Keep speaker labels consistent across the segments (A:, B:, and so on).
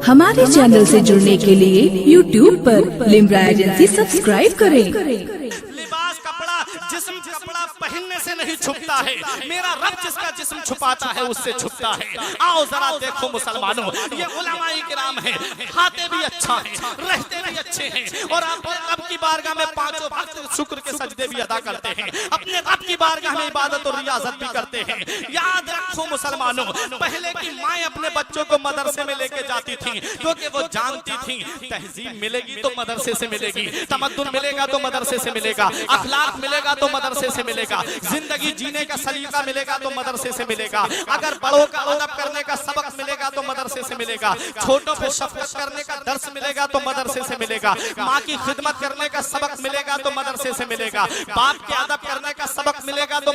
A: हमारे चैनल से जुड़ने के लिए YouTube पर लिम्रा एजेंसी सब्सक्राइब करें।
B: लिबास कपड़ा जिस्म कपड़ा पहनने से नहीं छुपता है, मेरा रब जिसका जिस्म छुपाता है उससे छुपता है। आओ जरा देखो मुसलमानों, ये उलमाए किराम है, खाते भी अच्छा है, रहते भी अच्छे हैं और अपने रब की बारगाह में पांचों वक्त शुक्र के सजदे भी अदा करते हैं, अपने रब की बारगाह में इबादत और रियाजत भी करते हैं। याद रखो मुसलमानों, पहले की माएं अपने बच्चों को मदरसे में लेके जाती थी क्योंकि वो जानती थी तहजीब मिलेगी तो मदरसे से मिलेगी, तमद्दुन मिलेगा तो मदरसे से मिलेगा, अखलाक मिलेगा तो मदरसे से मिलेगा, जिंदगी जीने का सलीका मिलेगा तो मदरसे से मिलेगा, अगर बड़ों का अदब करने का सबक मिलेगा तो मदरसे से मिलेगा, छोटों पे शफकत करने का दर्स मिलेगा तो मदरसे से मिलेगा, माँ की खिदमत करने का सबक मिलेगा तो मदरसे से मिलेगा, बाप के अदब करने का सबक मिलेगा तो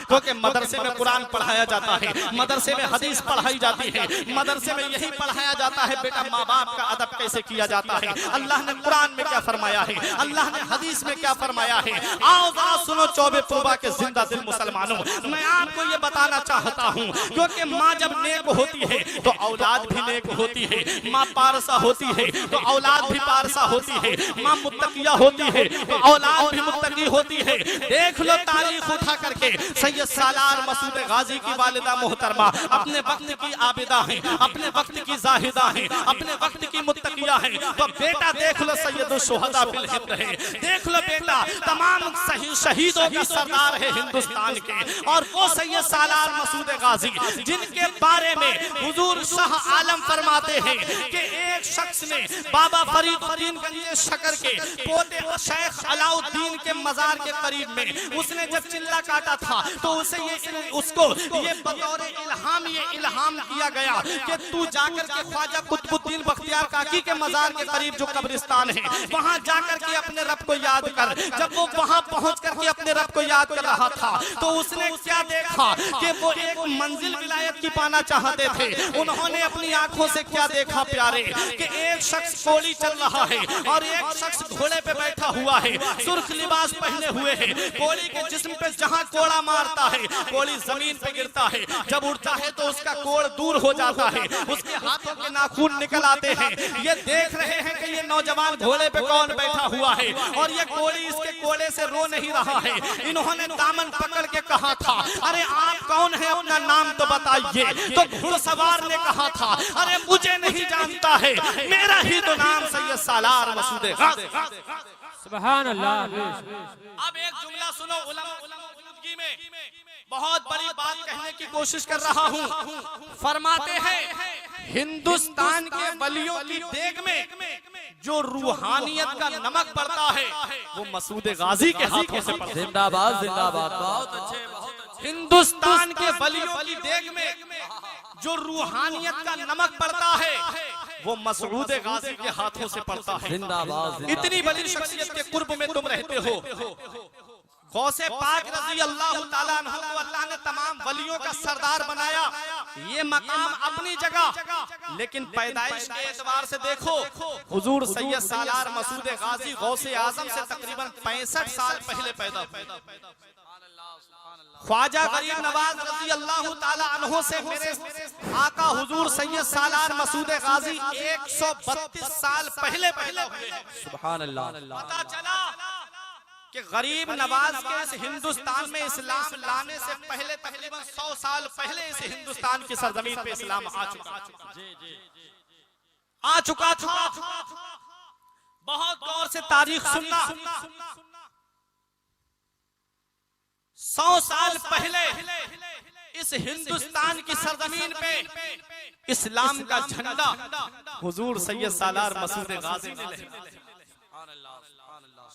B: क्योंकि मदरसे में कुरान पढ़ाया जाता है, मदरसे में हदीस पढ़ाई जाती है, मदरसे में यही पढ़ाया जाता है बेटा माँ बाप का अदब कैसे किया जाता है, अल्लाह ने कुरान में क्या फरमाया है, अल्लाह ने हदीस में क्या फरमाया है। आओ जरा सुनो चौबे तौबा के जिंदा दिल मुसलमानों, मैं आपको ये बताना चाहता हूँ क्योंकि माँ जब नेक होती है तो औलाद भी नेक होती है, माँ पारसा होती है तो औलाद भी पारसा होती है, माँ मुत्तकिया होती है तो औलाद भी मुत्तकी होती है। देख लो तारीख उठा करके, सैयद सालार मसूद गाजी की वालिदा मोहतरमा अपने वक्त की आबिदा है, अपने वक्त की जाहिदा है, अपने वक्त की मुत्तकिया है, तो बेटा देख लो सैयद शुहदा फिल हिंद है, देख लो बेटा तमाम शहीदों का सरदार है हिंदुस्तान के, और वो सैयद सालार मसूद गाजी जिनके बारे में हुजूर शाह आलम फरमाते हैं कि एक शख्स ने बाबा फरीदुद्दीन गंजे शकर के पोते शेख अलाउद्दीन के मजार के करीब में उसने जब चिल्ला काटा था तो उसे उसको ये बतौर इल्हाम किया गया कि तू जाकर के ख्वाजा कुतुबुद्दीन बख्तियार काकी के मजार के करीब जो कब्रिस्तान है वहां जाकर के अपने रब को याद कर। जब वो वहां पहुंच करके अपने रब को याद कर रहा था तो उसने क्या देखा कि वो एक मंजिल विलायत की पाना चाहते थे। उन्होंने अपनी आंखों से क्या देखा प्यारे कि एक शख्स कोड़ी चल रहा है और एक शख्स घोड़े पे बैठा हुआ है, सुर्ख लिबास पहने हुए है, कोड़ी के जिस्म पे जहां कोड़ा मारता है कोड़ी जमीन पे गिरता है, जब उड़ता है तो उसका कोड़ दूर हो जाता है, उसके हाथों के नाखून निकल आते हैं। ये देख रहे हैं कि ये नौजवान घोड़े पे कौन बैठा हुआ है और ये कोड़ी इसके कोड़े से रो नहीं रहा है। इन्होंने दामन पकड़ के कहा था अरे आप कौन है, अपना नाम तो बताइए। तो घुड़सवार ने कहा था अरे मुझे नहीं जानता है, मेरा ही तो नाम सैयद सालार मसूद गाजी।
C: सुभान अल्लाह।
B: अब एक जुमला सुनो, उलमा में बहुत बड़ी बात कहने की कोशिश कर रहा हूँ। फरमाते हैं हिंदुस्तान के वलियों की देग में जो रूहानियत का नमक पड़ता है वो मसूद गाजी के हाथों से पड़ता है।
C: जिंदाबाद जिंदाबाद। बहुत अच्छे बहुत अच्छे।
B: हिंदुस्तान के वलियों की देग में जो रूहानियत का नमक पड़ता है वो मसूद गाजी के हाथों से पड़ता है।
C: जिंदाबाद।
B: इतनी बड़ी शख्सियत के कुर्ब में तुम रहते हो। गौसे पाक रज़ी अल्लाह ताला अन्हु को अल्लाह ने तमाम वलियों का सरदार बनाया, ये मकाम अपनी जगह, लेकिन पैदाइश के एतबार से देखो हुजूर सैयद सालार मसूद गाजी गौसे आजम से तकरीबन 65 साल पहले पैदा हुए। ख्वाजा गरीब नवाज रज़ी अल्लाह ताला अन्हु से मेरे आका हुजूर सैयद सालार मसूद गाजी 132 साल पहले पैदा हुए।
C: सुभान अल्लाह।
B: पता चला कि गरीब नवाज के इस हिंदुस्तान में इस्लाम लाने से पहले तकरीबन 100 साल पहले इस हिंदुस्तान की सरजमीन पे इस्लाम आ चुका था। बहुत गौर से तारीख सुनना। 100 साल पहले इस हिंदुस्तान की सरजमीन पे इस्लाम का झंडा हुजूर सैयद सालार मसूद गाजी ने लहराया।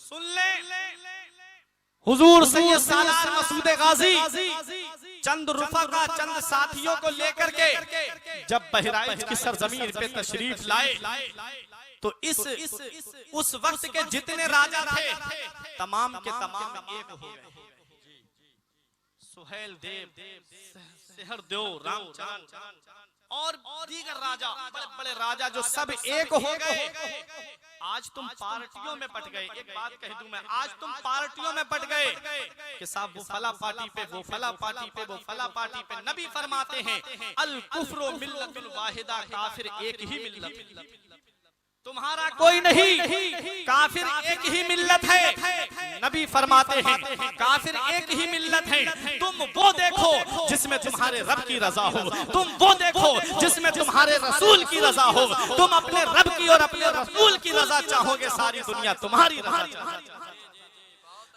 B: सुन ले, हुजूर सैयद सालार मसूद गाजी चंद रुफका चंद साथियों को लेकर के जब बहराइच की सरजमीन पे तशरीफ लाए तो उस वक्त के जितने राजा थे तमाम के तमाम एक हो गए। सुहेल देव, सेहर देव, रामचंद्र, और दीगर राजा, बड़े बड़े राजा जो सब एक हो गए। आज तुम पार्टियों में बट गए। एक बात कह दूं मैं, आज तुम पार्टियों में बट गए कि साहब वो फला पार्टी पे, वो फला पार्टी पे, वो फला पार्टी पे। नबी फरमाते हैं अल कुफ्रु मिल्लतुन वाहिदा, काफिर एक ही मिल्लत, तुम्हारा कोई नहीं, काफिर एक ही मिल्लत है। नबी फरमाते हैं काफिर एक ही मिल्लत है। तुम वो देखो जिसमें तुम्हारे रब की रजा हो, तुम वो देखो जिसमें तुम्हारे रसूल की रजा हो। तुम अपने रब की और अपने रसूल की रजा चाहोगे, सारी दुनिया तुम्हारी रजा चाहोगे।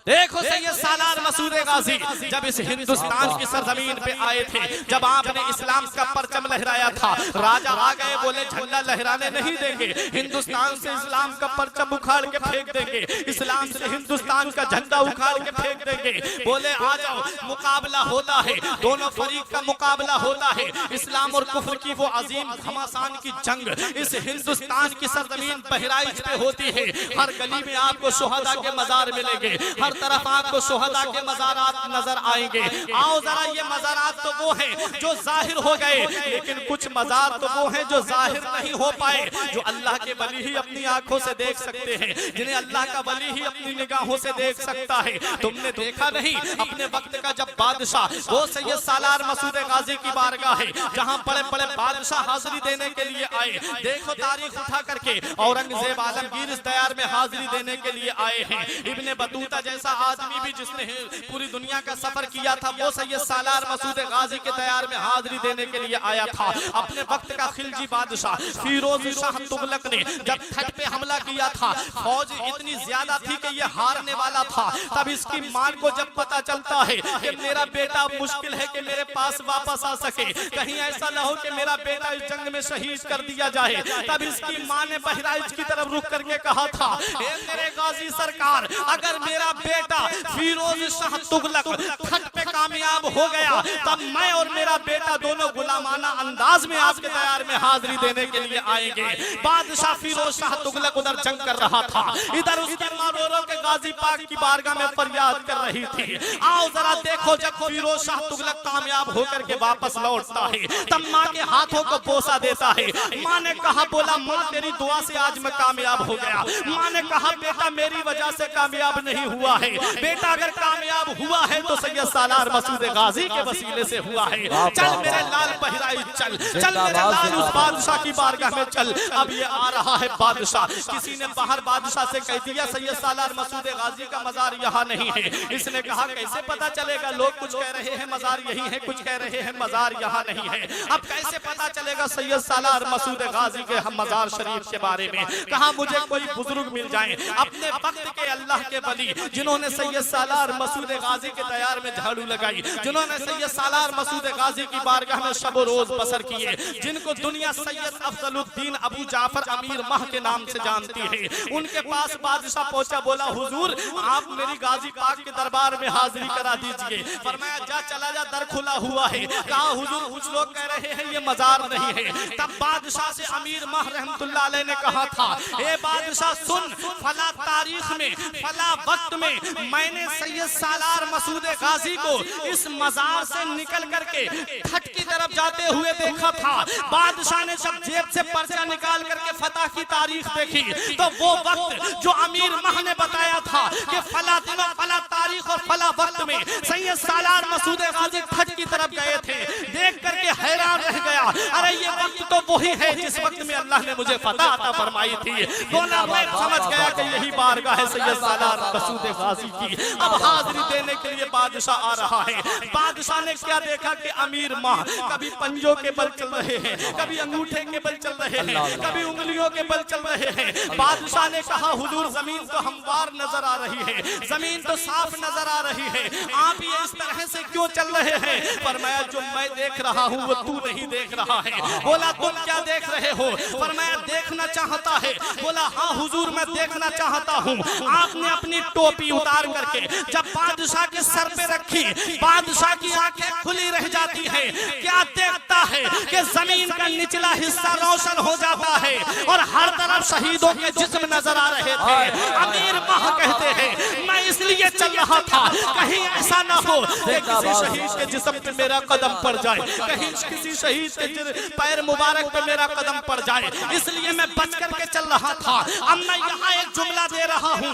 B: देखो सैयद सालार मसूद गाजी जब इस हिंदुस्तान की सरजमीन पे आए थे, जब आपने इस्लाम का परचम लहराया था, राजा आ गए, बोले झंडा लहराने नहीं देंगे, हिंदुस्तान से इस्लाम का परचम उखाड़ के फेंक देंगे, इस्लाम से हिंदुस्तान का झंडा उखाड़ के फेंक देंगे। बोले आ जाओ, मुकाबला होता है, दोनों फरीक का मुकाबला होता है, इस्लाम और कुफ्र की वो अजीम घमासान की जंग इस हिंदुस्तान की सरजमीन बहराइच पे होती है। हर गली में आपको शुहदा के मजार मिलेंगे, हर तरफ आपको शुहदा के मज़ारात नजर आएंगे। आओ जरा, ये मज़ारात तो वो हैं जो जाहिर हो गए, लेकिन कुछ मज़ार तो वो हैं जो जाहिर नहीं हो पाए, जो अल्लाह के वली ही अपनी आंखों से देख सकते हैं, जिन्हें अल्लाह का वली ही अपनी निगाहों से देख सकता है। तुमने देखा नहीं अपने वक्त का जब बादशाह वो सैयद सालार मसूद गाजी की बारगाह है, जहां बड़े बड़े बादशाह हाजिरी देने के लिए आए। देखो तारीख उठा करके, औरंगजेब आलमगीर इस दयार में हाजिरी देने के लिए आए हैं। इब्ने बतूता जैसा आदमी भी जिसने पूरी दुनिया का सफर किया था, वो सैयद सालार मसूद गाजी के दयार में हाजिरी देने के लिए आया था। अपने वक्त का खिलजी बादशाह फिरोज शाह तुगलक ने जब थट पे हमला किया था, फौज इतनी ज्यादा थी कि ये हारने वाला था। तब इसकी मां को जब पता चलता है कि मेरा बेटा मुश्किल है कि मेरे पास वापस आ सके, कहीं ऐसा न हो कि मेरा बेटा इस जंग में शहीद कर दिया जाए, तब इसकी मां ने बहराइच की तरफ रुख करके कहा था, मेरे गाजी सरकार, अगर मेरा बेटा फिरोज शाह तुगलक खट पे कामयाब हो गया, तब मैं और मेरा बेटा दोनों गुलामाना अंदाज में आपके दयार में हाजिरी देने के लिए आएंगे। बादशाह फिरोज शाह तुगलक उधर जंग कर रहा था, इधर उसकी मां रो रो के गाजी पाक की बारगाह में फरियाद कर रही थी। आओ जरा देखो, जब फिरोज शाह तुगलक कामयाब होकर के वापस लौटता है, तब माँ के हाथों को बोसा देता है। माँ ने कहा, बोला माँ तेरी दुआ से आज मैं कामयाब हो गया। माँ ने कहा, बेटा मेरी वजह से कामयाब नहीं हुआ है, बेटा अगर कामयाब हुआ है तो सैयद सालार मसूद गाजी के वसीले से हुआ है। चल मेरे लाल बहराइच चल, चल मेरे लाल उस बादशाह की बारगाह में चल। अब ये आ रहा है बादशाह, किसी ने बाहर बादशाह से कह दिया सैयद सालार मसूद गाजी का मजार यहाँ नहीं है। इसने कहा कैसे पता चलेगा, लोग कुछ कह रहे हैं मजार यही है, कुछ कह रहे हैं मजार यहाँ नहीं है, अब कैसे पता चलेगा सैयद सालार मसूद गाजी के हम मजार शरीफ के बारे में। कहा मुझे कोई बुजुर्ग मिल जाए अपने वक्त के अल्लाह के वली, जिन्होंने सैयद सालार मसूद गाजी के दयार में झाड़ू लगाई, जिन्होंने सैयद सालार मसूद गाजी की बारगाह में शब रोज बसर किए, जिनको दुनिया सैयद अफजलुद्दीन अबू जाफर अमीर माह के नाम से जानती है। उनके पास बादशाह पहुंचा, बोला हुजूर आप मेरी गाजी पाक के दरबार में हाजिरी करा दीजिए। फरमाया जा, चला जा, दर खुला हुआ है। कहा हुजूर कुछ लोग कह रहे हैं ये मजार नहीं है। तब बादशाह से अमीर माह रहमतुल्लाह अलैह ने कहा था, ए बादशाह सुन, फला तारीख में फला वक्त में मैंने सैयद सालार मसूद गाजी को इस मजार से निकल करके खट की तरफ जाते हुए देखा था। बादशाह ने जब जेब से पर्चा निकाल करके फतह की तारीख देखी, तो वो वक्त जो अमीर माह ने बताया था कि फला दिन फला तारीख और फला वक्त में सैयद सालार मसूद गाजी खट की तरफ गए थे, देख करके हैरान रह गया। अरे ये वक्त तो वही है जिस वक्त में अल्लाह ने मुझे फतह अता फरमाई थी। बोला मैं समझ गया कि यही बारगाह है सैयद सालार मसूद गाजी की। अब हाजिरी देने के लिए बादशाह आ रहा है। बादशाह ने क्या देखा कि अमीर माह कभी पंजों के बल चल रहे हैं, कभी अंगूठे के बल चल रहे हैं, कभी उंगलियों के बल चल रहे हैं। बादशाह ने कहा हुजूर जमीन तो हमवार नजर आ रही है, जमीन तो साफ नजर आ रही है, आप ये इस तरह से क्यों चल रहे हैं? फरमाया जो मैं देख रहा हूँ वो तू नहीं देख रहा है। बोला तुम क्या देख रहे हो? फरमाया देखना चाहता है। बोला हाँ हुजूर मैं देखना चाहता हूँ। आपने अपनी टोपी उतार करके जब बादशाह के सर पे रखी, बादशाह की आंखें खुली रह जाती है। क्या देखता है कि जमीन का निचला हिस्सा रोशन हो जाता है और हर तरफ शहीदों के जिस्म नजर आ रहे थे। अमीर माह कहते हैं मैं इसलिए चल रहा था कहीं ऐसा ना हो कि किसी शहीद के जिस्म पे मेरा कदम पड़ जाए, कहीं किसी शहीद के पैर मुबारक पे मेरा कदम पड़ जाए, इसलिए मैं बच करके चल रहा था। अब मैं यहाँ एक जुमला दे रहा हूँ,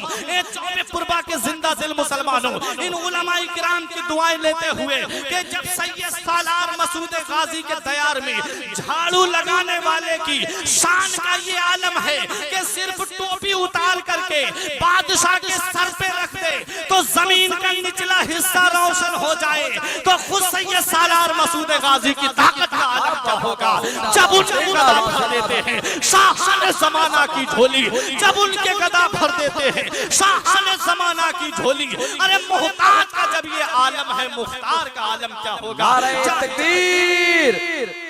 B: पुरबा के जिंदा दिल मुसलमानों, इन उलमाए किराम की दुआएं लेते हुए कि जब सैयद सालार मसूद गाजी के दयार में झाड़ू लगाने वाले की शान का ये आलम है कि सिर्फ टोपी उतार करके बादशाह के सर पे रख दे तो जमीन का निचला हिस्सा रोशन हो जाए, तो खुद सैयद सालार मसूद गाजी की ताकत का आलम क्या होगा जब उनके गदा भर देते हैं शाहान जमाना की झोली, जब उनके गदा भर देते हैं शाहान जमाना की झोली। अरे मुहताज का जब ये आलम है, मुख्तार का आलम क्या होगा।
D: नारे तकबीर,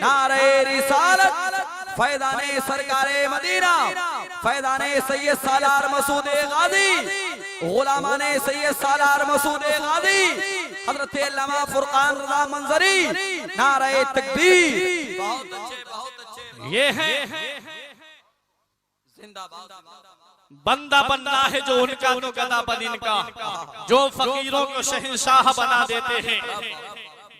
D: नारे रिसालत, फैज़ाने सरकारे मदीना, फैज़ाने सैयद सालार मसूद गाजी, गुलामाने सैयद सालार मसूद गाजी, हज़रत अल्लामा फुरकान रज़ा मंजरी, नारे तकबीर।
C: बहुत अच्छे
B: ये है
C: जिंदाबाद।
B: बंदा बनना है जो उनका तो गदा बन इनका, जो फकीरों को शहंशाह बना देते हैं,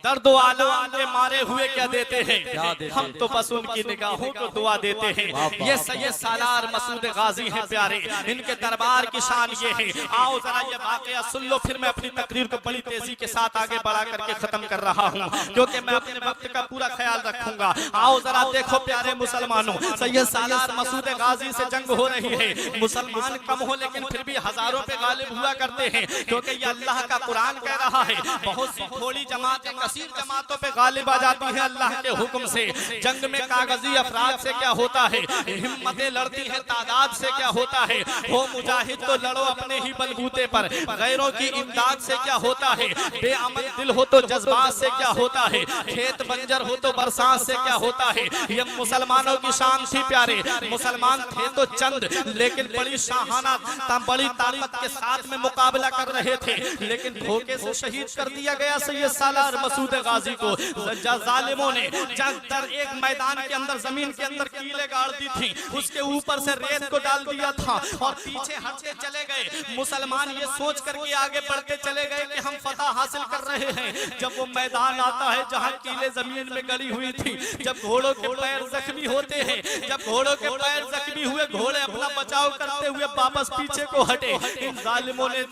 B: दर्द आलम के मारे हुए क्या देते हैं, हम तो बस उनकी निगाहों को दुआ देते हैं। ये सैयद सालार मसूद गाजी हैं प्यारे, इनके दरबार की शान ये है। आओ जरा ये वाकया सुन लो, फिर मैं अपनी तकरीर को बड़ी तेजी के साथ आगे बढ़ा करके खत्म कर रहा हूँ, क्योंकि मैं अपने वक्त का पूरा ख्याल रखूंगा। आओ जरा देखो प्यारे मुसलमानों, सैयद सालार मसूद गाजी से जंग हो रही है, मुसलमान कम हो लेकिन फिर भी हजारों पे गालिब हुआ करते हैं, क्योंकि ये अल्लाह का कुरान कह रहा है बहुत सी थोड़ी जमातें कसीर जमातों पे गालिब आ जाती हैं अल्लाह के हुक्म से। जंग में कागजी अफराद से क्या होता है, हिम्मतें लड़ती हैं तादाद से क्या होता है। हो मुजाहिद तो लड़ो अपने ही बलबूते पर, गैरों की इमदाद से क्या होता है। बेअमन दिल हो तो जज्बात से क्या होता है, खेत बंजर हो तो बरसात से क्या होता है। ये मुसलमानों की शान थी प्यारे, मुसलमान थे तो चंद, लेकिन बड़ी शाहाना बड़ी ताकत के साथ में मुकाबला कर रहे थे, लेकिन धोखे से शहीद कर दिया गया सैयद सालार मसूद गाजी को। जालिमों ने एक मैदान के अंदर जमीन के अंदर कीले गाड़ दी थी, उसके ऊपर से रेत को डाल दिया था और पीछे हटते चले गए। मुसलमान ये सोच करके आगे बढ़ते चले गए कि हम फतह हासिल कर रहे हैं। जब वो मैदान आता है जहाँ कीले जमीन में गड़ी हुई थी, जब घोड़ों के पैर जख्मी होते हैं, जब घोड़ों के पैर जख्मी हुए, घोड़े अपना बचाव करते हुए वापस पीछे को हटे। इन जालिमों ने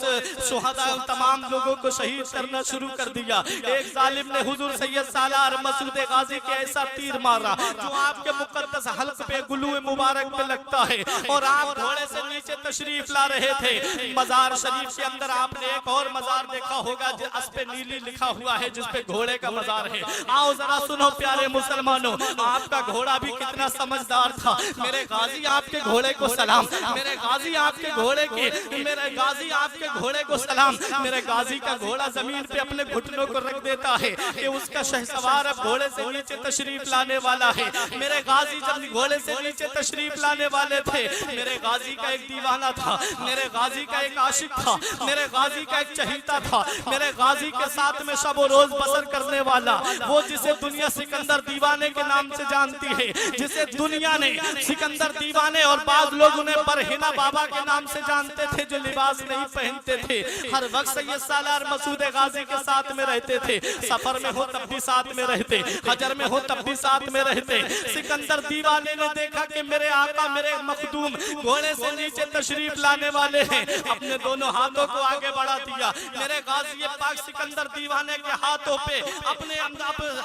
B: शुहदा तमाम लोगों को शहीद करना शुरू कर दिया। एक जालिम ने हुजूर सैयद सालार मसूद गाजी के ऐसा तीर मारा जो आपके मुकद्दस हल्क पे गुलूए मुबारक पे लगता है, और आप घोड़े से नीचे तशरीफ ला रहे थे। मजार शरीफ के अंदर आपने एक और मजार देखा होगा जिस पे नीली लिखा हुआ है, जिस पे घोड़े का मजार है। आओ जरा सुनो प्यारे मुसलमानों, आपका घोड़ा भी कितना समझदार था। मेरे गाजी आपके घोड़े को सलाम, मेरे गाजी आपके घोड़े के, मेरे गाजी आपके घोड़े को सलाम। मेरे गाजी का घोड़ा जमीन पे अपने घुटनों को रख देता है कि उसका शहसवार अब घोड़े से नीचे तशरीफ लाने वाला है। मेरे गाजी जब घोड़े से नीचे तशरीफ लाने वाले थे, मेरे गाजी का एक दीवाना था, मेरे गाजी का एक आशिक था, मेरे गाजी का एक चहीता था, मेरे गाजी के साथ में शब रोज बसर करने वाला, वो जिसे दुनिया सिकंदर दीवाने के नाम से जानती है, जिसे दुनिया ने सिकंदर दीवाने और बाद लोग उन्हें बरहिना बाबा के नाम से जानते थे, जो लिबास नहीं पहनते थे, हर वक्त सैयद सालार मसूद गाजी के साथ में रहते थे। सफर में हो तब भी साथ में रहते, हजर में हो तब भी साथ में रहते। सिकंदर दीवाने ने देखा कि मेरे आका मेरे मखदूम घोड़े से नीचे तशरीफ लाने वाले हैं, अपने दोनों हाथों को आगे बढ़ा दिया। मेरे गाजी पाक सिकंदर दीवाने के हाथों पे अपने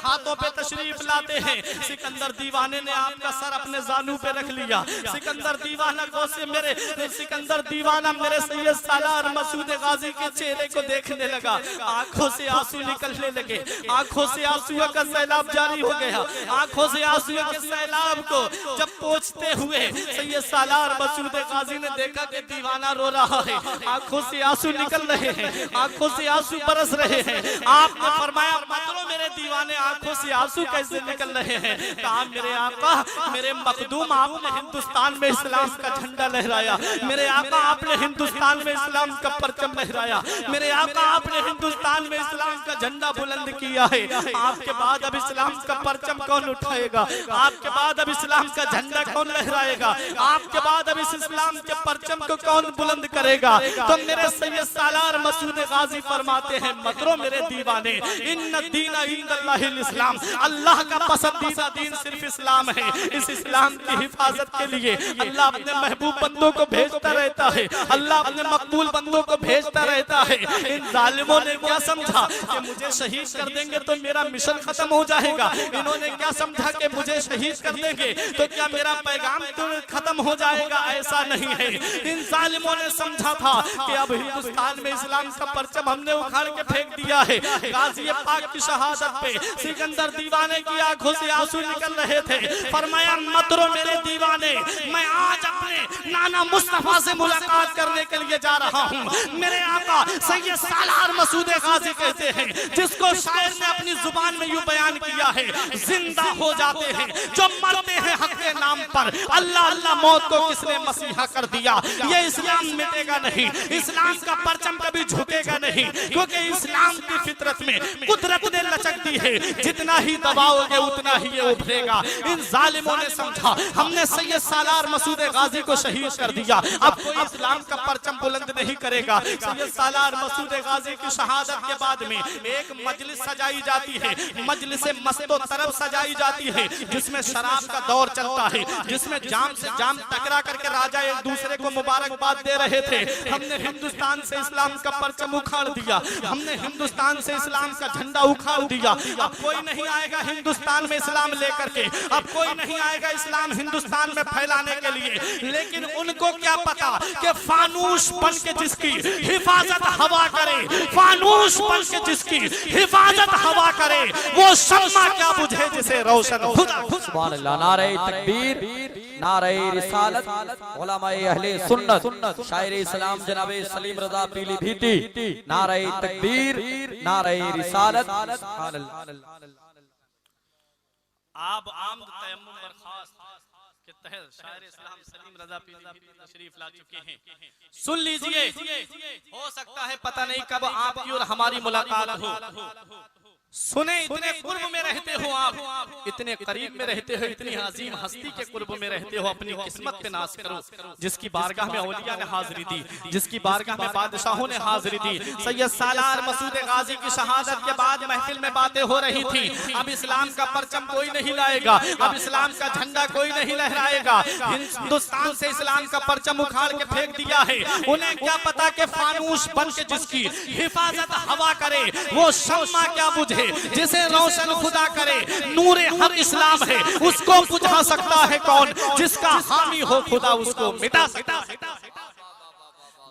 B: हाथों पे तशरीफ लाते हैं। सिकंदर दीवाने ने आपका सर अपने जानू पे रख लिया। सिकंदर दीवाना को से मेरे सिकंदर दीवाना मेरे सैयद सालार मसूद गाजी के चेहरे को देखने लगा, आंखों से आंसू निकलने लगे, आंखों से आंसुओं का सैलाब जारी हो गया। आंखों से आंसुओं के सैलाब को जब पहुंचते हुए सैयद सालार मसूद गाजी ने देखा कि दीवाना रो रहा है, आंखों से आंसू निकल रहे हैं, आंखों से आंसू बरस रहे हैं। आपने फरमाया मत रो मेरे दीवाने आंखों से आंसू कैसे निकल रहे हैं। कहा मेरे आका, मेरे मखदूम, आपने हिंदुस्तान में इस्लाम का झंडा लहराया। मेरे आका, आपने हिंदुस्तान में इस्लाम का परचम लहराया। मेरे आका, आपने हिंदुस्तान में इस्लाम का झंडा बुलंद किया है। आपके बाद अब इस्लाम का परचम कौन उठाएगा? आपके बाद अब इस्लाम का झंडा कौन लहराएगा? आपके बाद अब इस इस्लाम के परचम को कौन बुलंद करेगा? तो मेरे सैयद सालार मसूद गाजी फरमाते हैं, मतरो मेरे दीवाने, इन्न दीन इंदल्लाहिल इस्लाम, अल्लाह का पसंदीदा दीन सिर्फ इस्लाम है। इस इस्लाम की हिफाजत के लिए अल्लाह अपने महबूब बंदों को भेजता रहता है। अल्लाह अपने मकबूल बंदों को भेजता रहता है। इन जालिमों ने क्या समझा कि मुझे शहीद कर देंगे तो मेरा मिशन खत्म हो जाएगा। इन्होंने क्या समझा कि मुझे शहीद कर देंगे तो क्या मेरा पैगाम तो खत्म हो जाएगा? ऐसा नहीं है। इन जालिमों ने समझा था कि अब हिंदुस्तान में इस्लाम का परचम हमने उखाड़ के फेंक दिया है। गाजी पाक की शहादत पे सिकंदर दीवाने की आंखों से आंसू निकल रहे थे। फरमाया, मत रो मेरे दीवाने, मैं आज अपने नाना मुस्तफा से मुलाकात करने के लिए जा रहा हूँ। मेरे आका सैयद सालार मसूद गाजी कहते हैं, जिसको शायर ने अपनी जुबान में यूं बयान किया है, जिंदा हो जाते हैं जो मरते हैं हक के नाम पर। अल्लाह अल्लाह, मौत को किसने मसीहा कर दिया? ये इस्लाम मिटेगा नहीं, इस्लाम का परचम कभी झुकेगा नहीं, क्योंकि इस्लाम की फितरत में कुदरत ने लचक दी है। जितना ही दबाओगे उतना ही ये उभरेगा। इन जालिमों ने समझा हमने सैयद सालार मसूद गाजी को शहीद कर दिया, अब कोई इस्लाम का परचम बुलंद नहीं करेगा। सैयद सालार मसूद गाजी की शहादत के बाद में एक मजलिस सजाई जाती है, मजलिस मस्तो तरफ सजाई जाती है, जिसमें शराब का दौर चलता है, जिसमें जाम से जाम टकरा करके राजा एक दूसरे को मुबारकबाद दे रहे थे। हमने हिंदुस्तान से इस्लाम का परचम उखाड़ दिया, हमने हिंदुस्तान से इस्लाम का झंडा उखाड़ दिया। अब कोई नहीं आएगा हिंदुस्तान में इस्लाम लेकर के, अब कोई नहीं आएगा इस्लाम हिंदुस्तान में फैलाने के लिए। लेकिन उनको क्या पता कि फानूस बन के जिसकी हिफाजत हवा करे, फानूस बन के जिसकी हिफाजत हवा करे, वो शम्मा क्या बुझे जिसे रोशन खुदा।
D: सुभान अल्लाह। नारे तकबीर, नारे रिसालत, उलमाए अहले सुन्नत, शायर इस्लाम जनाबे सलीम रजा पीलीभीती, नारे तकबीर, नारे रिसालत।
B: आप आमद तयम्मुम बरखास्त के तहत शायर इस्लाम सलीम रजा पीलीभीती तशरीफ ला चुके हैं। सुन लीजिए, हो सकता है पता नहीं कब आपकी और हमारी मुलाकात हो। सुने, इतने कुर्ब में रहते हो आप, इतने करीब में रहते हो, इतनी अजीम हस्ती के कुर्ब में रहते हो, अपनी किस्मत पे नाज करो, जिसकी बारगाह में औलिया ने हाजिरी दी, जिसकी बारगाह में बादशाहों ने हाजिरी दी। सैयद सालार मसूद गाजी की शहादत के बाद महफिल में बातें हो रही थी, अब इस्लाम का परचम कोई नहीं लाएगा, अब इस्लाम का झंडा कोई नहीं लहराएगा। हिंदुस्तान से इस्लाम का परचम उखाड़ के फेंक दिया है। उन्हें क्या पता कि फानूस बन के जिसकी हिफाजत हवा करे, वो शम्मा क्या बुझे जिसे रोशन खुदा करे। नूरे हक इस्लाम है, उसको बुझा सकता है कौन? जिसका हामी हो खुदा उसको मिटा सकता है,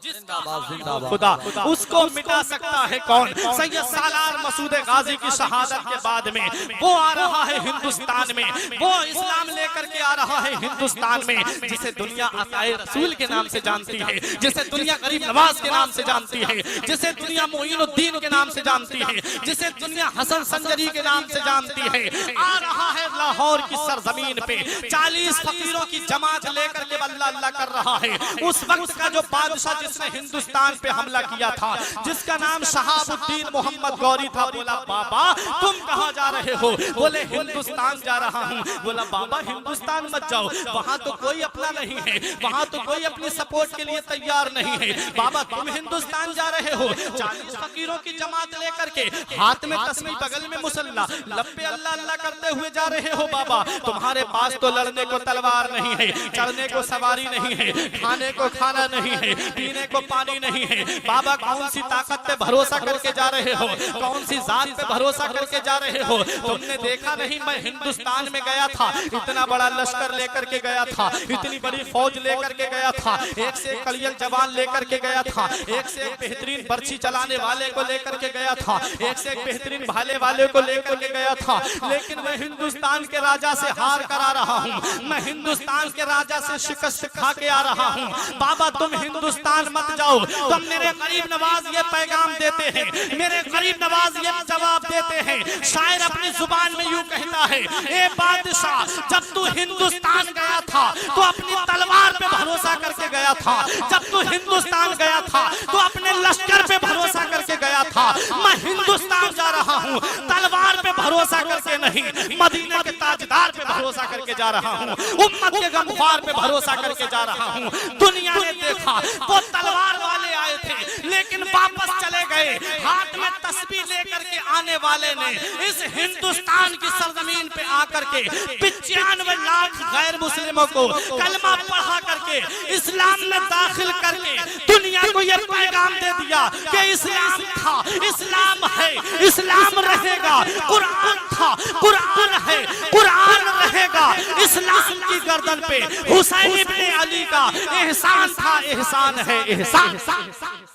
B: खुदा उसको मिटा सकता है कौन? सैयद सालार मसूद गाजी की शहादत के बाद में वो आ रहा है हिंदुस्तान में, वो इस्लाम लेकर के आ रहा है हिंदुस्तान में, जिसे दुनिया अताए रसूल के नाम से जानती है, जिसे दुनिया गरीब नवाज के नाम से जानती है, जिसे दुनिया मोइनुद्दीन के नाम से जानती है, जिसे दुनिया हसन संजरी के नाम से जानती है। आ रहा है लाहौर की सरजमीन पे 40 फकीरों की जमात लेकर के अल्लाह अल्लाह कर रहा है। उस वक्त का जो बादशाह जिसने हिंदुस्तान पे हमला किया था, जिसका नाम शहाबुद्दीन मोहम्मद गौरी था, बोला बाबा तुम कहां जा रहे हो? बोले हिंदुस्तान जा रहा हूं। बोला बाबा हिंदुस्तान मत जाओ, वहां तो कोई अपना नहीं है, वहां तो कोई अपनी सपोर्ट के लिए तैयार नहीं है। बाबा तुम हिंदुस्तान जा रहे हो 40 फकीरों की जमात लेकर के, हाथ में तस्बीह, बगल में मुसल्ला, लब पे अल्लाह अल्लाह करते हुए जा रहे हो। बाबा तुम्हारे पास तो लड़ने को तलवार नहीं है, चढ़ने को सवारी नहीं है, खाने को खाना नहीं है, पीने को पानी नहीं है। बाबा कौन सी ताकत पे भरोसा करके जा रहे हो? कौन सी जात पे भरोसा करके जा रहे हो? तुमने देखा नहीं मैं हिंदुस्तान में गया था, इतना बड़ा लश्कर लेकर के गया था, इतनी बड़ी फौज लेकर के गया था, एक से एक कलियल जवान लेकर के गया था, एक से एक बेहतरीन बर्छी चलाने वाले को लेकर के गया था, एक से एक बेहतरीन भाले वाले को लेकर के गया था। लेकिन मैं हिंदुस्तान के राजा से हार कर आ रहा हूँ, मैं हिंदुस्तान के राजा से शिकस्त खा के आ रहा हूँ। बाबा तुम हिंदुस्तान मत जाओ। तो मेरे गरीब नवाज ये पैगाम देते हैं, मेरे गरीब नवाज ये जवाब देते हैं। शायर अपनी जुबान में यूं कहता है, ए बादशाह जब तू हिंदुस्तान गया था तो अपनी तलवार पे भरोसा करके गया था, जब तू हिंदुस्तान गया था तो अपने लश्कर पे भरोसा करके गया था। मैं हिंदुस्तान जा रहा हूँ तलवार पे भरोसा करके नहीं, मदीने के ताजदार पे भरोसा करके जा रहा हूँ, उम्मत के गमख्वार पे भरोसा करके जा रहा हूँ। दुनिया ने देखा वो तलवार वाले आए थे लेकिन वापस चले गए, हाथ में तस्बीह लेकर के आने वाले ने इस हिंदुस्तान की सरजमीन पे आकर के 95 लाख गैर मुस्लिमों को कलमा पढ़ा करके इस्लाम में दाखिल करके दुनिया को यह पैगाम दे दिया कि इस्लाम था, इस्लाम है, इस्लाम रहेगा। कुरान था, कुरान है, कुरान रहेगा। इस्लाम की गर्दन पे हुसैन इब्ने अली का एहसान था, एहसान है, एहसान।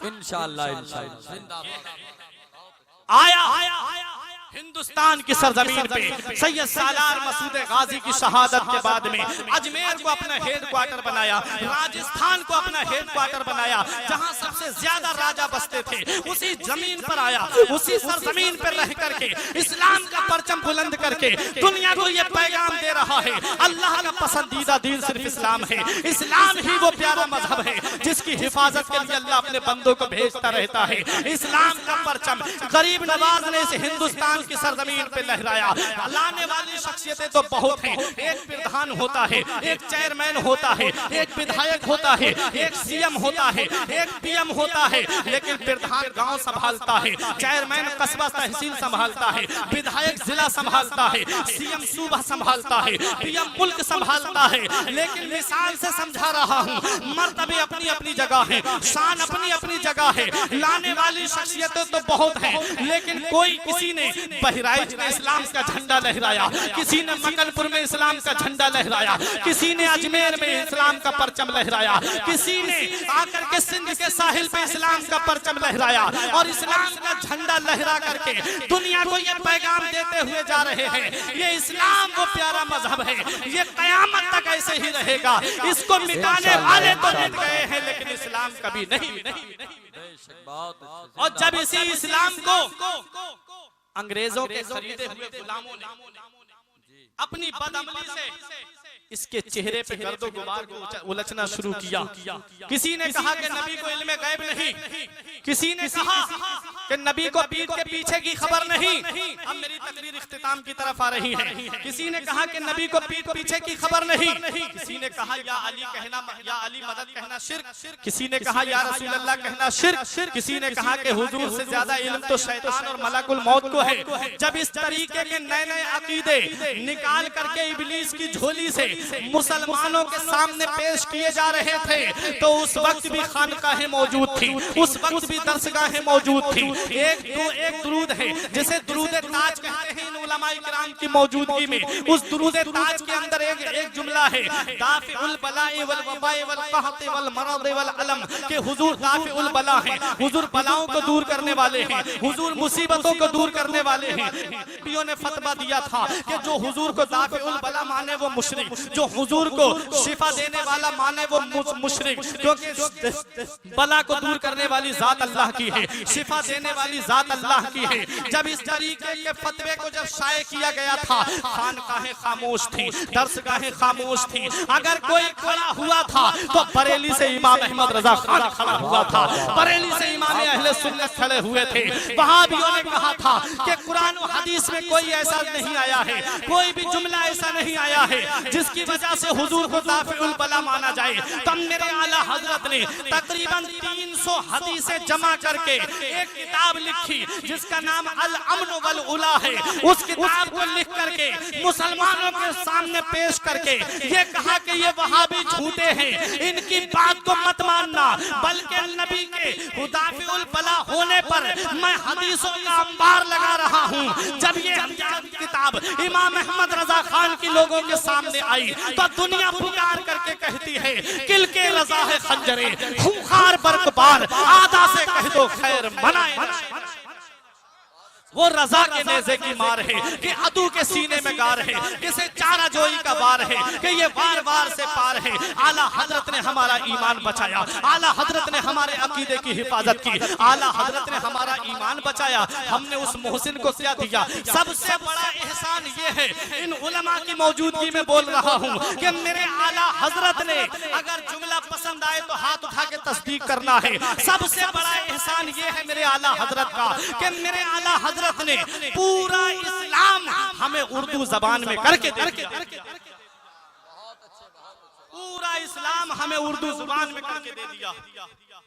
D: इंशाअल्लाह इंशाअल्लाह
B: आया हिंदुस्तान की सरजमीन पे सैयद सालार मसूद गाजी की शहादत के बाद में अजमेर को अपना हेडक्वार्टर बनाया, राजस्थान को अपना हेडक्वार्टर बनाया, जहां सबसे ज्यादा राजा बसते थे। उसी जमीन पर आया, उसी सरजमीन पर रह करके इस्लाम का परचम बुलंद करके दुनिया को यह पैगाम दे रहा है, अल्लाह का पसंदीदा दीन सिर्फ इस्लाम है। इस्लाम ही वो प्यारा मजहब है जिसकी हिफाजत के लिए अल्लाह अपने बंदों को भेजता रहता है। इस्लाम का परचम गरीब नवाज ने इस हिंदुस्तान की सरजमीन पे लहराया। लाने वाली शख्सियतें तो बहुत हैं, एक प्रधान होता है, एक चेयरमैन होता है, एक विधायक होता है, एक सीएम होता है, एक पीएम होता है, लेकिन प्रधान गांव संभालता है, चेयरमैन कस्बा तहसील संभालता है, विधायक जिला संभालता है, सीएम सूबा संभालता है, पीएम मुल्क संभालता है। लेकिन मिसाल से समझा रहा हूँ, मर्तबे अपनी अपनी जगह है, शान अपनी अपनी जगह है, लाने वाली शख्सियतें तो बहुत हैं, लेकिन कोई किसी ने बहराइच में इस्लाम का झंडा लहराया, किसी ने मकनपुर में इस्लाम का झंडा लहराया, किसी ने अजमेर में इस्लाम का परचम लहराया, किसी ने आकर के सिंध के साहिल पे इस्लाम का परचम लहराया और इस्लाम का झंडा लहरा करके दुनिया को ये पैगाम देते हुए जा रहे हैं, ये इस्लाम वो प्यारा मजहब है, ये कयामत तक ऐसे ही रहेगा। इसको मिटाने वाले तो मिट गए हैं लेकिन इस्लाम कभी नहीं। और जब इसी इस्लाम को अंग्रेजों के खरीदे हुए गुलामों ने अपनी बदअमली से इसके चेहरे पे गर्दो गुबार को उलझना शुरू किया। किसी ने कहा कि नबी को इल्मे गैब नहीं, किसी ने कहा कि नबी को पीठ के पीछे की खबर नहीं। अब मेरी तकरीर इख्तिताम की तरफ आ रही है। किसी ने कहा कि नबी को पीठ पीछे की खबर नहीं, किसी ने कहा या अली कहना, या अली मदद कहना शिर्क, किसी ने कहा या रसूल अल्लाह कहना शिर्क, किसी ने कहा कि हुजूर से ज्यादा इल्म तो शैतान और मलकुल मौत को है। जब इस तरीके के नए नए अकीदे निकाल करके इब्लीस की झोली से मुसलमानों के सामने पेश किए जा रहे थे तो उस वक्त भी खानकाहें मौजूद थी, उस वक्त भी दरसगाहें मौजूद थी। एक दुरूद है जिसे दुरूद ताज कहते हैं इन उलमाए किराम की मौजूदगी में। उस दुरूद ताज के अंदर एक जुमला है, दाफिउल बलाए वल वबाए वल कहते वल मरद वल अलम, के हुजूर दाफिउल बला हैं, हुजूर बलाओं को दूर करने वाले हैं, हुजूर मुसीबतों को दूर करने वाले हैं। नबियों ने फतवा दिया था कि जो हुजूर को दाफिउल बला माने वो मुशरिक, जो हुजूर को शिफा देने वाला माने वो मुशरिक, क्योंकि बला को दूर करने वाली जात अल्लाह की है, शिफा देने वाली जात अल्लाह की है। जब इस तरीके के फतवे को जब शाये किया गया था, खानकाहें खामोश थी, दरसगाहें खामोश थी। अगर कोई खड़ा हुआ था तो बरेली से इमाम अहमद रजा खान खड़ा हुआ था, बरेली से इमाम अहले सुन्नत खड़े हुए थे। वहाबियों ने कहा था कि कुरान और हदीस में कोई ऐसा नहीं आया है, कोई भी जुमला ऐसा नहीं आया है जिसकी वजह से हुजूर को दाफिउल बला माना जाए। तब मेरे आला हजरत ने तकरीबन 300 हदीसें जमा करके एक किताब लिखी जिसका नाम अल अमन वल उला है। उस किताब को लिख करके मुसलमानों के सामने पेश करके ये कहा कि ये वहाबी झूठे हैं, इनकी बात को मत मानना, बल्कि नबी के दाफिउल बला होने पर मैं हदीसों का अंबार लगा रहा हूँ। जब ये किताब इमाम अहमद रजा खान की लोगों के सामने आई तो दुनिया पुकार करके कहती है किल के रजा है खंजरे, खूंखार बरकबार, आदा से कह दो खैर मनाए। वो रजा के नेज़े की मार है कि अदू के सीने में गार है, किसे चारा जोई का वार है कि ये वार वार से पार है। आला हजरत ने हमारा ईमान बचाया, आला हजरत ने हमारे अकीदे की हिफाजत की, आला हजरत ने हमारा ईमान बचाया। हमने उस मोहसिन को क्या दिया? सबसे बड़ा एहसान ये है, इन उलमा की मौजूदगी में बोल रहा हूँ कि मेरे आला हजरत ने, अगर जुमला पसंद आए तो हाथ उठा के तस्दीक करना है। सबसे बड़ा एहसान ये है मेरे आला हजरत का कि मेरे आला हजरत ने पूरा इस्लाम हमें उर्दू जबान में करके पूरा इस्लाम हमें उर्दू जुबान में करके दे दिया।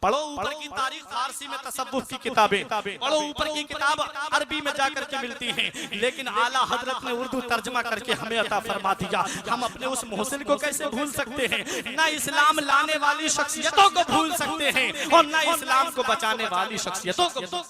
B: पढ़ो ऊपर की तारीख फारसी में तसव्वुफ की किताबें, पढ़ो ऊपर की किताब अरबी में जाकर के मिलती हैं, लेकिन आला हजरत ने उर्दू तर्जमा करके हमें अता फरमा दिया। हम अपने उस मोहसिन को कैसे भूल सकते हैं? ना इस्लाम लाने वाली शख्सियतों को भूल सकते हैं और ना इस्लाम को बचाने वाली शख्सियतों को।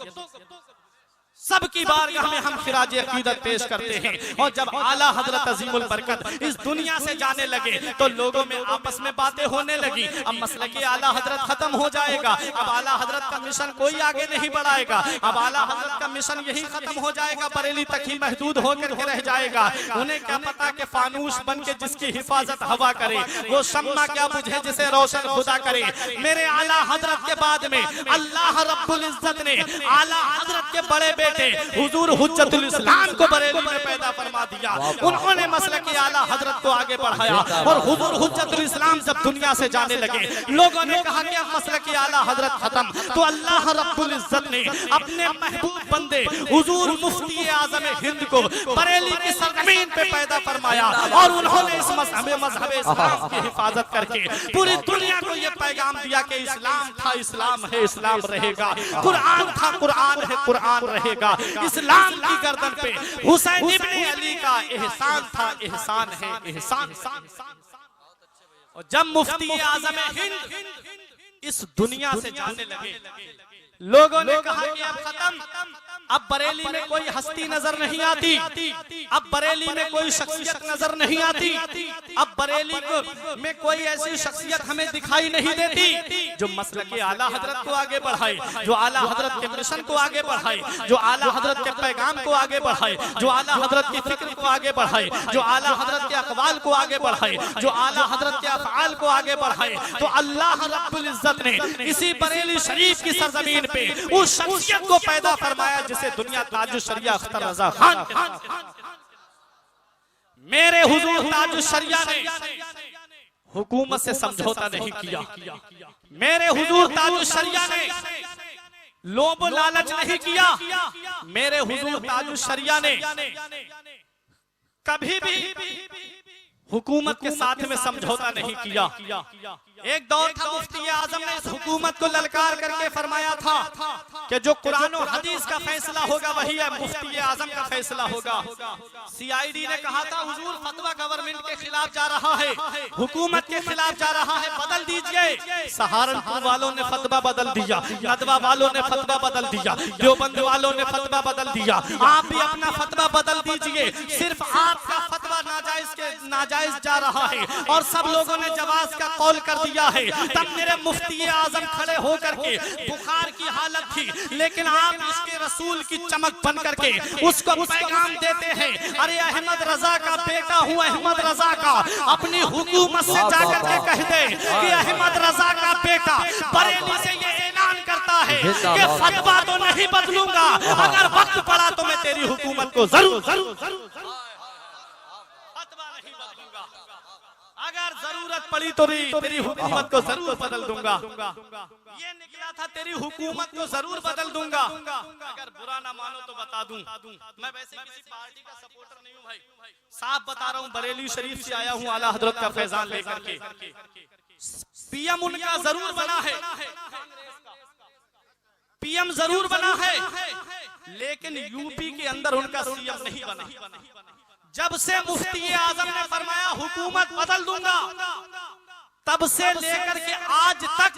B: सबकी बारगाह में हम खिराज अकीदत पेश करते हैं। और जब आला हजरत अजीमुल बरकत इस दुनिया से जाने लगे तो लोगों में आपस में बातें होने लगी। अब मसलके आला हजरत खत्म हो जाएगा, अब आला हजरत का मिशन कोई आगे नहीं बढ़ाएगा, अब आला हजरत का मिशन यही खत्म हो जाएगा, बरेली तक ही महदूद होकर के रह जाएगा। उन्हें क्या पता कि फानूस बन के जिसकी हिफाजत हवा करे वो शम्मा क्या बुझे जिसे रोशन खुदा करे। मेरे आला हजरत के बाद में अल्लाह रब्बुल इज्जत ने आला हजरत के बड़े बेटे हुजूर हुज्जतुल इस्लाम को बरेली में पैदा फरमा दिया। उन्होंने मसलक आला हजरत को आगे बढ़ाया और हुजूर हुज्जतुल इस्लाम जब दुनिया से जाने लगे, लोगों ने कहा कि अब मसलक आला हजरत खत्म, तो अल्लाह रब्बुल इज्जत ने अपने महबूब बंदे हुजूर मुफ्ती आज़म हिंद को बरेली की सरजमीन पे पैदा फरमाया और उन्होंने इस मजहब इस्लाम की हिफाजत करके पूरी दुनिया को यह पैगाम दिया कि इस्लाम था, इस्लाम है, इस्लाम रहेगा। कुरान था, कुरान है, कुरान रहेगा। इस्लाम की गर्दन पे हुसैन इब्ने अली का एहसान था, एहसान है, एहसान। और जब मुफ्ती आज़म हिंद इस दुनिया से जाने लगे, लोगों ने कहा कि अब खत्म, अब बरेली में कोई हस्ती नजर नहीं आती, अब बरेली में कोई शख्सियत नजर नहीं आती, अब बरेली में कोई ऐसी शख्सियत हमें दिखाई नहीं देती जो मसलके आला हजरत को आगे बढ़ाए, जो आला हजरत के मिशन को आगे बढ़ाए, जो आला हजरत के पैगाम को आगे बढ़ाए, जो आला हजरत की फिक्र को आगे बढ़ाए, जो आला हजरत के अक़वाल को आगे बढ़ाए, जो आला हजरत के अफ़आल को आगे बढ़ाए। तो अल्लाह रब्बुल इज्जत ने इसी बरेली शरीफ की सरजमीन पे उस शख्सियत को पैदा फरमाया जिसे दुनिया ताजुश शरिया अख्तर रजा खान, मेरे हुजूर ताजुश शरिया ने हुकूमत से समझौता नहीं किया, मेरे हुजूर ताजुश शरिया ने लोभ लालच नहीं किया, मेरे हुजूर ताजुश शरिया ने कभी भी हुकूमत के साथ में समझौता नहीं किया। एक दौर था मुफ्ती आजम ने इस हुकूमत को ललकार करके फरमाया था कि जो कुरान और हदीस का फैसला होगा वही है मुफ्ती आजम का फैसला होगा। सीआईडी ने कहा था हुजूर फतवा गवर्नमेंट के खिलाफ जा रहा है, हुकूमत के खिलाफ जा रहा है, बदल दीजिए। सहारनपुर वालों ने फतवा बदल दिया, नदवा वालों ने फतवा बदल दिया, देवबंद वालों ने फतवा बदल दिया। आप भी अपना फतवा बदल दीजिए, सिर्फ आपका फतवा नाजायज जा रहा है और सब लोगों ने जवाज का कौल कर दिया है। तब मेरे मुफ्ती आजम खड़े होकर के, बुखार की हालत थी लेकिन आप इसके रसूल की चमक बन करके उसको पैगाम देते हैं, अरे अहमद रजा का बेटा हूँ, अहमद रजा का, अपनी हुकूमत से जाकर के कह दे कि अहमद रजा का बेटा बरेली से ये ऐलान करता है कि फतवा तो नहीं बदलूंगा, अगर वक्त पड़ा तो मैं तेरी हुकूमत को जरूर अगर जरूरत पड़ी तो तेरी हुकूमत को जरूर बदल दूंगा। ये निकला था तेरी हुकूमत को जरूर बदल दूंगा। अगर बुरा ना मानो तो बता दूं, मैं वैसे किसी पार्टी का सपोर्टर नहीं हूं भाई, साफ बता रहा हूं, बरेली शरीफ से आया हूं आला हजरत का फैजान लेकर के। पीएम उनका जरूर बना है, पीएम जरूर बना है, लेकिन यूपी के अंदर उनका सीएम नहीं बना। जब से मुफ्ती आजम ने फरमाया हुकूमत बदल दूंगा, तब से लेकर के आज तक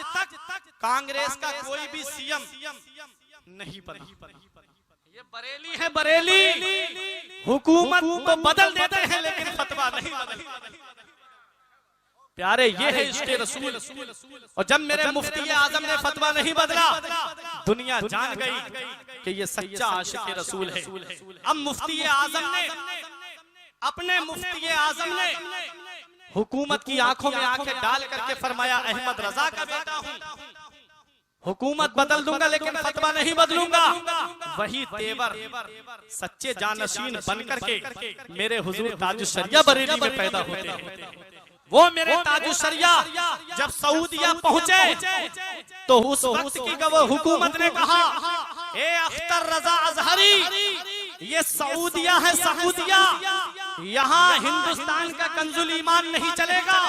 B: कांग्रेस का कोई भी सीएम नहीं बना। ये बरेली है, बरेली हुकूमत को बदल देते हैं लेकिन फतवा नहीं बदलते। प्यारे ये है इश्क़े रसूल। और जब मेरे मुफ्ती आजम ने फतवा नहीं बदला, दुनिया जान गई कि ये सच्चा आशिक रसूल है। अब मुफ्ती आजम ने, अपने मुफ्ती आजम ने हुकूमत की आंखों में आंखें डाल करके फरमाया, अहमद रजा का बेटा हूं, हुकूमत बदल दूंगा लेकिन फतवा नहीं बदलूंगा। वही तेवर सच्चे जानशीन बन करके मेरे हुजूर ताजुश्शरिया बरेली में पैदा होते हैं। वो मेरे ताजुश्शरिया जब सऊदिया पहुंचे तो उस वक्त की वो हुकूमत ने कहा, ए अख्तर रजा अजहरी, ये सऊदिया है, सऊदिया, यहाँ हिंदुस्तान का कंजुल ईमान नहीं चलेगा,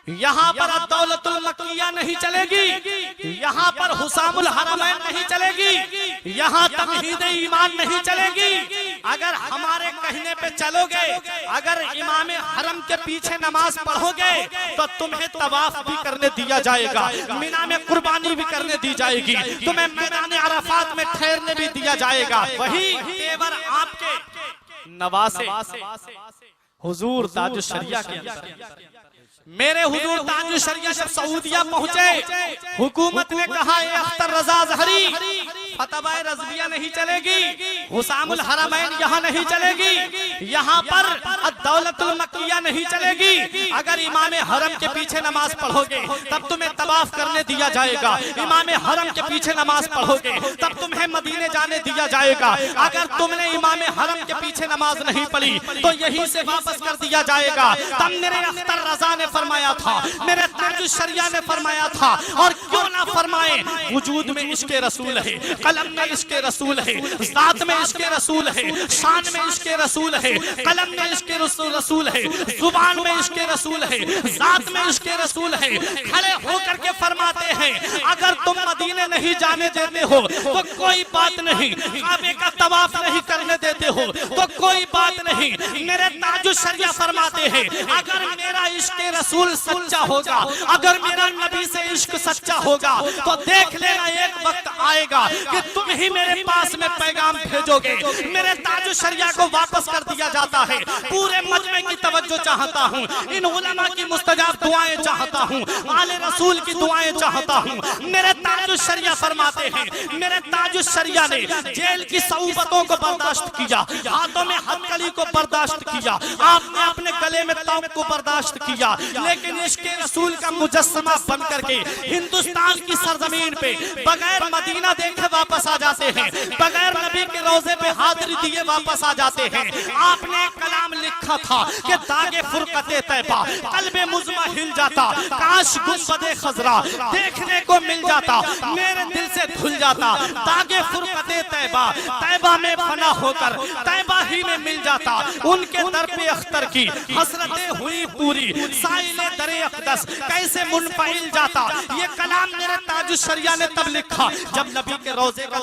B: यहाँ पर दौलतुल मक्किया नहीं चलेगी, यहाँ पर हुसामुल हरमैन नहीं चलेगी, यहाँ तमहीद ईमान नहीं चलेगी। अगर हमारे कहने पे चलोगे, अगर इमाम हरम के पीछे नमाज पढ़ोगे तो तुम्हें तवाफ भी करने दिया जाएगा, मिना में कुर्बानी भी करने दी जाएगी, तुम्हें मैदान अराफात में ठहरने भी दिया जाएगा। वही तेवर आपके नवासे हुजूर ताजुश्शरिया के अंदर। मेरे हुजूर ताजुश्शरिया जब सऊदिया पहुंचे, हुकूमत ने कहा, ए अख्तर रजा अजहरी, फतवाए रज़विया नहीं चलेगी, हुसामुल हरमैन यहाँ नहीं चलेगी, यहाँ पर दौलतुल मक्किया नहीं चलेगी। अगर इमाम हरम के पीछे नमाज पढ़ोगे तब तुम्हें तवाफ करने दिया जाएगा, इमाम हरम के पीछे नमाज पढ़ोगे तब तुम्हें मदीने जाने दिया जाएगा। अगर तुमने इमाम हरम के पीछे नमाज नहीं पढ़ी तो यहीं से वापस कर दिया जाएगा। तब मेरे अख्तर रजा ने फरमाया था, मेरे ताजुश्शरिया ने फरमाया था, और क्यों ना फरमाए, वजूद में इश्क़े रसूल है, कलम में इश्क़े रसूल है, ज़ात में इश्क़े रसूल है, शान में इश्क़े रसूल है, कलम में इश्क़े रसूल है, जुबान में इश्क़े रसूल है, ज़ात में इश्क़े रसूल है। खड़े होकर के फरमाते हैं, अगर तुम मदीने नहीं जाने देते हो तो कोई बात नहीं, काबे का तवाफ नहीं करने देते हो तो कोई बात नहीं। मेरे ताजुश्शरिया फरमाते हैं, अगर मेरा इश्क़े रसूल सच्चा होगा, अगर मेरा नबी से इश्क सच्चा होगा तो देख लेना एक वक्त आएगा कि तुम ही मेरे पास में पैगाम भेजोगे। मेरे ताजुश्शरिया को वापस कर दिया जाता है। पूरे मजमे की तवज्जो चाहता हूँ, इन उलमा की मुस्तजाब दुआएं चाहता हूँ, आले रसूल की दुआएं चाहता हूँ। मेरे ताजुश्शरिया फरमाते हैं, मेरे ताजुश्शरिया ने जेल की सऊबतों को बर्दाश्त किया, हाथों में हथकड़ी को बर्दाश्त किया, आपने अपने गले में तौक को बर्दाश्त किया, लेकिन इश्क़े रसूल का मुजस्समा बन करके हिंदुस्तान की सरजमीन पे बगैर मदीना देखे वापस आ जाते हैं, बगैर नबी के रोजे पे हाजिरी दिए वापस आ जाते हैं। आपने एक कलाम लिखा था कि दागे फुरकते तैबा कल्बे मुज़मा हिल जाता, काश गुंबदे खजरा देखने को मिल जाता, मेरे दिल से धुल जाता। दागे फुरकते तैबा, तैबा में फना होकर तैबा ही में मिल जाता। उनके दर पे अख्तर की हसरतें हुई पूरी, साइले दरे अक़दस कैसे मुनफ़इल जाता। ये कलाम मेरे ताजुश्शरिया ने तब लिखा जब नबी के रोजे का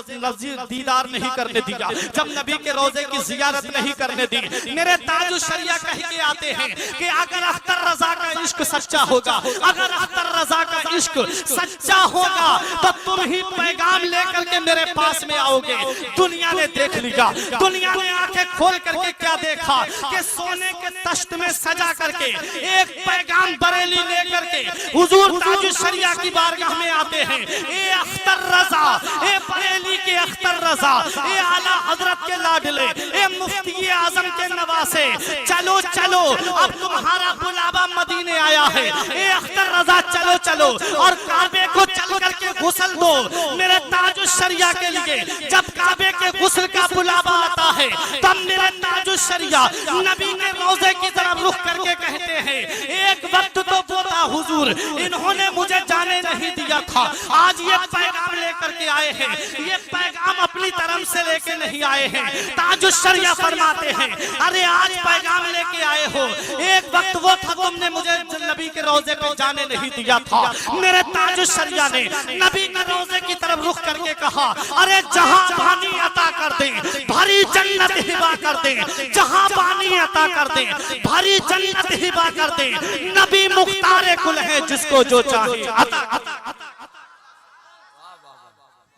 B: दीदार नहीं करने दिया, जब नबी के रोजे की जियारत नहीं करने दी। मेरे ताजुश्शरिया कह के आते हैं कि अगर अख्तर रजा का इश्क सच्चा होगा, अगर अख्तर रजा का इश्क सच्चा होगा तो तुम ही पैगाम लेकर के मेरे पास में आओगे। दुनिया ने देख लिया, दुनिया ने आंखें खोल करके क्या देखा कि सोने के तश्त में सजा करके एक पैगाम बरेली लेकर के हुजूर ताजुश्शरिया की बारगाह में आते हैं। ए अख्तर रजा, ए बरेली के अख्तर रजा, ए आला हजरत के लाडले, ए मुफ्ती आजम के नवासे, चलो चलो अब तुम्हारा बुलावा मदीने आया है। ए अख्तर रजा चलो चलो और काबे को चल करके गुस्ल दो। मेरे ताजुश्शरिया के लिए जब काबे के गुस्ल का बुलावा आता है तब मेरे ताजुश्शरिया नबी के रोजे की तरफ रुख करके कहते हैं, एक वक्त तो वो था हुजूर, इन्होंने मुझे जाने नहीं दिया था, आज ये पैगाम लेकर के आए हैं, ये पैगाम अपनी तरफ से लेके नहीं आए हैं। ताजुश्शरिया फरमाते हैं, अरे आज पैगाम लेके आए हो, एक वक्त वो था तुमने मुझे नबी के रोजे पे जाने नहीं दिया था। मेरे ताजुश्शरिया ने नबी के रोजे की तरफ रुख करके कहा, अरे जहां पानी अता कर दे, भरी जन्नत हिबा कर दे, जहां पानी अता कर दे, भरी जन्नत हिबा कर दे। नबी मुख्तारे कुल है, जिसको जो चाहे अता।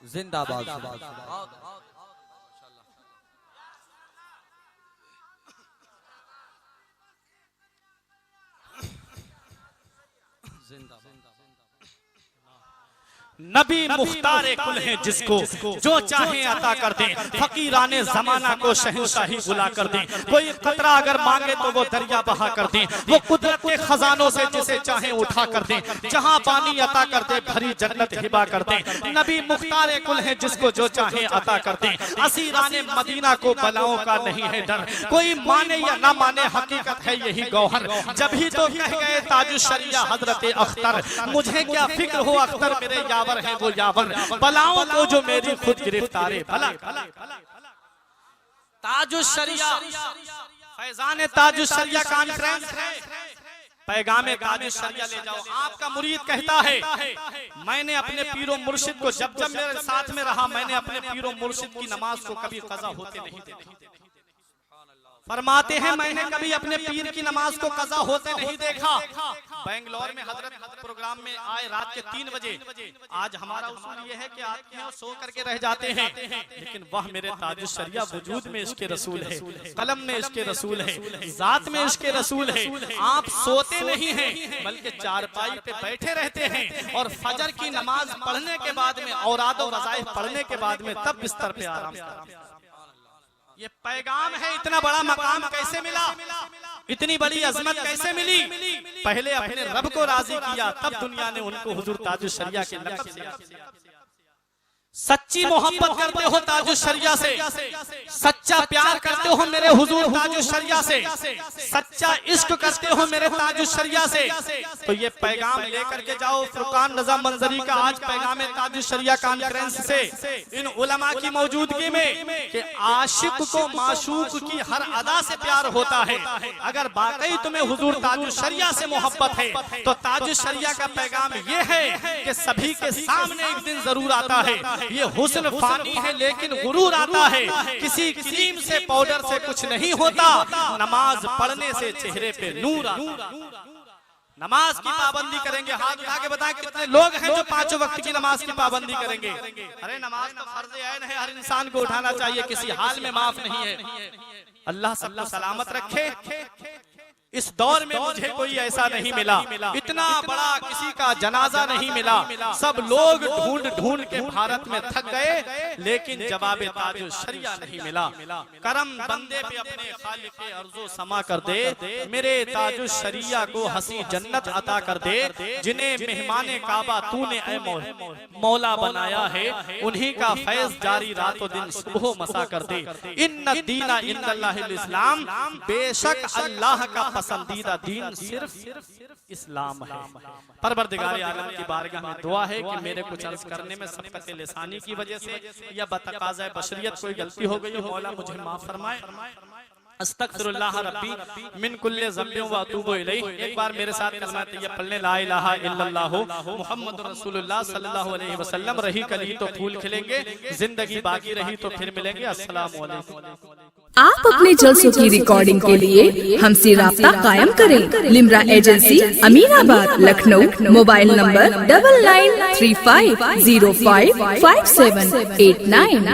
D: जिंदाबाद।
B: नबी मुख्तार कुल है जिसको जो चाहे अता कर दें, फकीराने जमाना को शहंशाही बुला कर दें। कोई कतरा अगर मांगे तो वो दरिया बहा कर दें, वो कुदरत के खजानों से जिसे चाहे उठा कर दें, जहां पानी अता कर दे भरी जन्नत हिबा कर दें। नबी मुख्तार कुल है जिसको जो चाहे अता कर दें। असीराने मदीना को बलाओं का नहीं है डर, कोई माने या ना माने हकीकत है यही गौहर। जब ही तो कह गए ताजुश्शरिया हजरत अख्तर, मुझे क्या फिक्र हो अख्तर मेरे यावर है वो यावर, बलाओं को जो मेरी खुद गिरफ्तारे भला। ताजुश्शरिया फैजान ताजुश्शरिया कॉन्फ्रेंस है, पैगामे ताजुश्शरिया ले जाओ। आपका मुरीद कहता है मैंने अपने पीरो मुर्शिद को जब जब मेरे साथ में रहा, मैंने अपने पीरो मुर्शिद की नमाज को कभी कज़ा होते नहीं देखा। फरमाते हैं मैंने कभी अपने पीर की नमाज को कज़ा होते नहीं देखा। बेंगलोर में हजरत प्रोग्राम में आए रात के 3 बजे। आज हमारा उसूल ये है कि आते हैं और सो करके रह जाते हैं, लेकिन वह मेरे ताजुश्शरिया वजूद में इसके रसूल है, कलम में इसके रसूल है, जात में इसके रसूल है। आप सोते नहीं हैं बल्कि चारपाई पे बैठे रहते हैं और फजर की नमाज पढ़ने के बाद में औराद और वज़ाइफ पढ़ने के बाद में तब बिस्तर पे आराम करते हैं। ये पैगाम है। इतना बड़ा मकाम कैसे मिला, इतनी बड़ी अजमत कैसे मिली? पहले अपने रब को राजी किया, तब दुनिया ने उनको हुजूर ताजुश्शरिया के लक़ब से याद किया। सच्ची मोहब्बत करते हो ताजुश्शरिया से, सच्चा प्यार करते हो मेरे हुजूर ताजुश्शरिया से, सच्चा इश्क करते हो मेरे ताजुश्शरिया से, तो ये पैगाम लेकर के जाओ फुरकान रज़ा मंजरी का आज पैगाम ताजुश्शरिया कॉन्फ्रेंस से इन उलमा की मौजूदगी में कि आशिक को माशूक की हर अदा से प्यार होता है। अगर वाकई तुम्हें हुजूर ताजुश्शरिया से मोहब्बत है तो ताजुश्शरिया का पैगाम ये है कि सभी के सामने एक दिन जरूर आता है। ये हुस्न फानी है लेकिन गुरूर आता है। किसी क्रीम से पाउडर से कुछ नहीं होता, नमाज पढ़ने से चेहरे पे नूर आता। नमाज की पाबंदी करेंगे, हाथ उठा के बताएं कितने लोग हैं जो 5 वक्त की नमाज की पाबंदी करेंगे? अरे नमाज तो फर्ज ऐन है, हर इंसान को उठाना चाहिए, किसी हाल में माफ नहीं है। अल्लाह सबको सलामत रखे। इस दौर में मुझे कोई ऐसा नहीं मिला, इतना बड़ा किसी का जनाजा नहीं मिला। सब लोग ढूंढ ढूंढ के भारत में थक गए, लेकिन जवाब ताजुश्शरिया नहीं मिला। करम बंदे पे अपने खालिक अर्ज़ो समा कर दे, मेरे ताजुश्शरिया को हंसी जन्नत अता कर दे। जिन्हें मेहमाने काबा तूने ऐ मौला बनाया है, उन्हीं का फैज जारी रातों दिन सुबह मसा कर दे। इन्ना दीना इंदल्लाहिल इस्लाम, बेशक अल्लाह का पसंदीदा दीन सिर्फ इस्लाम है। परवरदिगार आलम की बारगाह में दुआ है कि मेरे कुछ अर्ज करने में सबकत लिसानी की वजह से या बतकाज़ा बशरियत कोई गलती हो गई हो, मौला मुझे माफ फरमाए। अस्तगफिरुल्लाह रब्बी मिन कुल्ले ज़ंबिन व अतूबु इलैह। एक बार मेरे साथ कलमा तैयब पढ़ लें, ला इलाहा इल्लल्लाह मुहम्मदुर रसूलुल्लाह सल्लल्लाहु अलैहि वसल्लम। रही कली तो फूल खिलेंगे, जिंदगी बाकी रही तो फिर मिलेंगे। अस्सलामु अलैकुम।
A: आप अपने जलसों की रिकॉर्डिंग के लिए हमसे राब्ता कायम करें। Limra agency, Aminabad, Lucknow. Mobile number 9935055789।